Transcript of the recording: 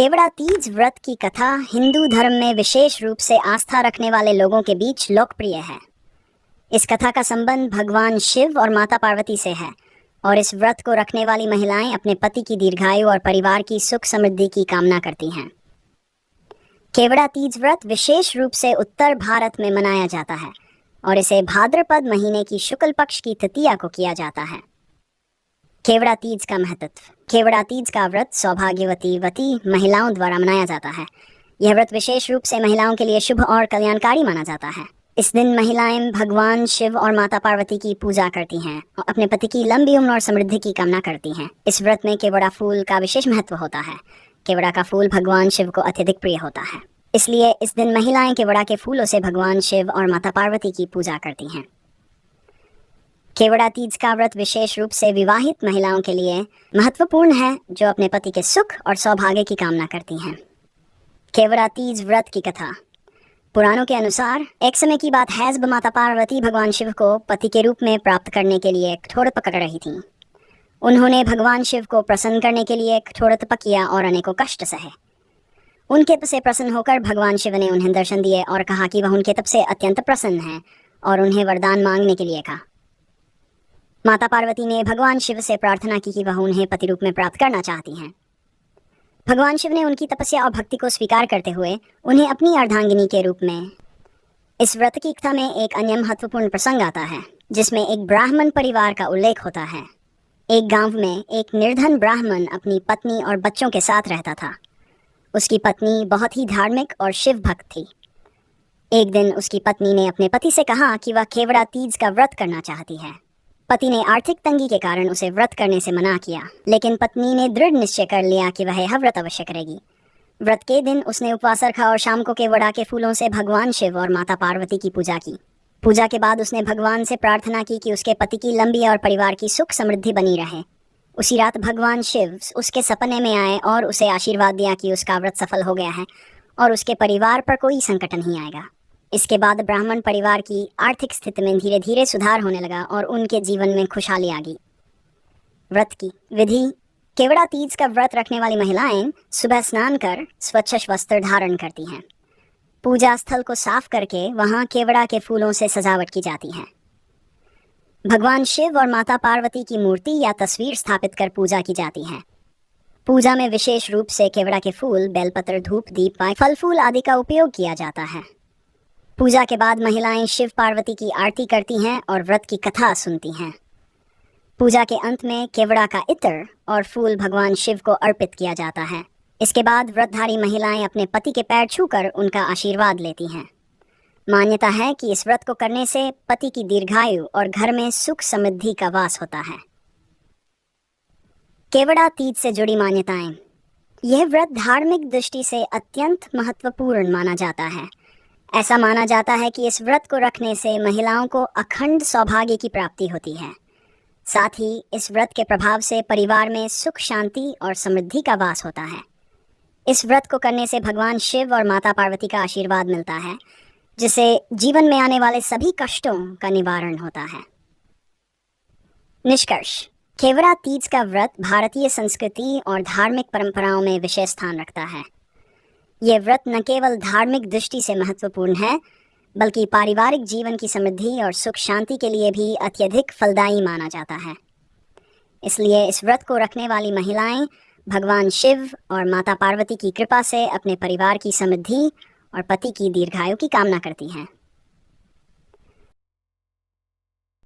केवड़ा तीज व्रत की कथा हिंदू धर्म में विशेष रूप से आस्था रखने वाले लोगों के बीच लोकप्रिय है। इस कथा का संबंध भगवान शिव और माता पार्वती से है और इस व्रत को रखने वाली महिलाएं अपने पति की दीर्घायु और परिवार की सुख समृद्धि की कामना करती हैं। केवड़ा तीज व्रत विशेष रूप से उत्तर भारत में मनाया जाता है और इसे भाद्रपद महीने की शुक्ल पक्ष की तृतीया को किया जाता है। केवड़ा तीज का महत्व। केवड़ा तीज का व्रत सौभाग्यवती महिलाओं द्वारा मनाया जाता है। यह व्रत विशेष रूप से महिलाओं के लिए शुभ और कल्याणकारी माना जाता है। इस दिन महिलाएं भगवान शिव और माता पार्वती की पूजा करती हैं और अपने पति की लंबी उम्र और समृद्धि की कामना करती हैं। इस व्रत में केवड़ा फूल का विशेष महत्व होता है। केवड़ा का फूल भगवान शिव को अत्यधिक प्रिय होता है, इसलिए इस दिन महिलाएं केवड़ा के फूलों से भगवान शिव और माता पार्वती की पूजा करती हैं। केवड़ा तीज का व्रत विशेष रूप से विवाहित महिलाओं के लिए महत्वपूर्ण है, जो अपने पति के सुख और सौभाग्य की कामना करती हैं। केवड़ा तीज व्रत की कथा। पुराणों के अनुसार एक समय की बात है जब माता पार्वती भगवान शिव को पति के रूप में प्राप्त करने के लिए कठोर पकड़ रही थी। उन्होंने भगवान शिव को प्रसन्न करने के लिए कठोर तप किया और अनेकों कष्ट सहे। उनके तप से प्रसन्न होकर भगवान शिव ने उन्हें दर्शन दिए और कहा कि वह उनके तप से अत्यंत प्रसन्न हैं और उन्हें वरदान मांगने के लिए कहा। माता पार्वती ने भगवान शिव से प्रार्थना की कि वह उन्हें पति रूप में प्राप्त करना चाहती हैं। भगवान शिव ने उनकी तपस्या और भक्ति को स्वीकार करते हुए उन्हें अपनी अर्धांगिनी के रूप में। इस व्रत की कथा में एक अन्य महत्वपूर्ण प्रसंग आता है, जिसमें एक ब्राह्मण परिवार का उल्लेख होता है। एक गांव में एक निर्धन ब्राह्मण अपनी पत्नी और बच्चों के साथ रहता था। उसकी पत्नी बहुत ही धार्मिक और शिव भक्त थी। एक दिन उसकी पत्नी ने अपने पति से कहा कि वह केवड़ा तीज का व्रत करना चाहती है। पति ने आर्थिक तंगी के कारण उसे व्रत करने से मना किया, लेकिन पत्नी ने दृढ़ निश्चय कर लिया कि वह यह व्रत अवश्य करेगी। व्रत के दिन उसने उपवास रखा और शाम को केवड़ा के फूलों से भगवान शिव और माता पार्वती की पूजा की। पूजा के बाद उसने भगवान से प्रार्थना की कि उसके पति की लंबी और परिवार की सुख समृद्धि बनी रहे। उसी रात भगवान शिव उसके सपने में आए और उसे आशीर्वाद दिया कि उसका व्रत सफल हो गया है और उसके परिवार पर कोई संकट नहीं आएगा। इसके बाद ब्राह्मण परिवार की आर्थिक स्थिति में धीरे धीरे सुधार होने लगा और उनके जीवन में खुशहाली आ गई। व्रत की विधि। केवड़ा तीज का व्रत रखने वाली महिलाएं सुबह स्नान कर स्वच्छ वस्त्र धारण करती हैं। पूजा स्थल को साफ करके वहां केवड़ा के फूलों से सजावट की जाती है। भगवान शिव और माता पार्वती की मूर्ति या तस्वीर स्थापित कर पूजा की जाती है। पूजा में विशेष रूप से केवड़ा के फूल, बेलपत्र, धूप, दीप, फल फूल आदि का उपयोग किया जाता है। पूजा के बाद महिलाएं शिव पार्वती की आरती करती हैं और व्रत की कथा सुनती हैं। पूजा के अंत में केवड़ा का इत्र और फूल भगवान शिव को अर्पित किया जाता है। इसके बाद व्रतधारी महिलाएं अपने पति के पैर छूकर उनका आशीर्वाद लेती हैं। मान्यता है कि इस व्रत को करने से पति की दीर्घायु और घर में सुख समृद्धि का वास होता है। केवड़ा तीज से जुड़ी मान्यताएं। यह व्रत धार्मिक दृष्टि से अत्यंत महत्वपूर्ण माना जाता है। ऐसा माना जाता है कि इस व्रत को रखने से महिलाओं को अखंड सौभाग्य की प्राप्ति होती है। साथ ही इस व्रत के प्रभाव से परिवार में सुख, शांति और समृद्धि का वास होता है। इस व्रत को करने से भगवान शिव और माता पार्वती का आशीर्वाद मिलता है, जिससे जीवन में आने वाले सभी कष्टों का निवारण होता है। निष्कर्ष। केवड़ा तीज का व्रत भारतीय संस्कृति और धार्मिक परंपराओं में विशेष स्थान रखता है। यह व्रत न केवल धार्मिक दृष्टि से महत्वपूर्ण है, बल्कि पारिवारिक जीवन की समृद्धि और सुख शांति के लिए भी अत्यधिक फलदायी माना जाता है। इसलिए इस व्रत को रखने वाली महिलाएं भगवान शिव और माता पार्वती की कृपा से अपने परिवार की समृद्धि और पति की दीर्घायु की कामना करती हैं।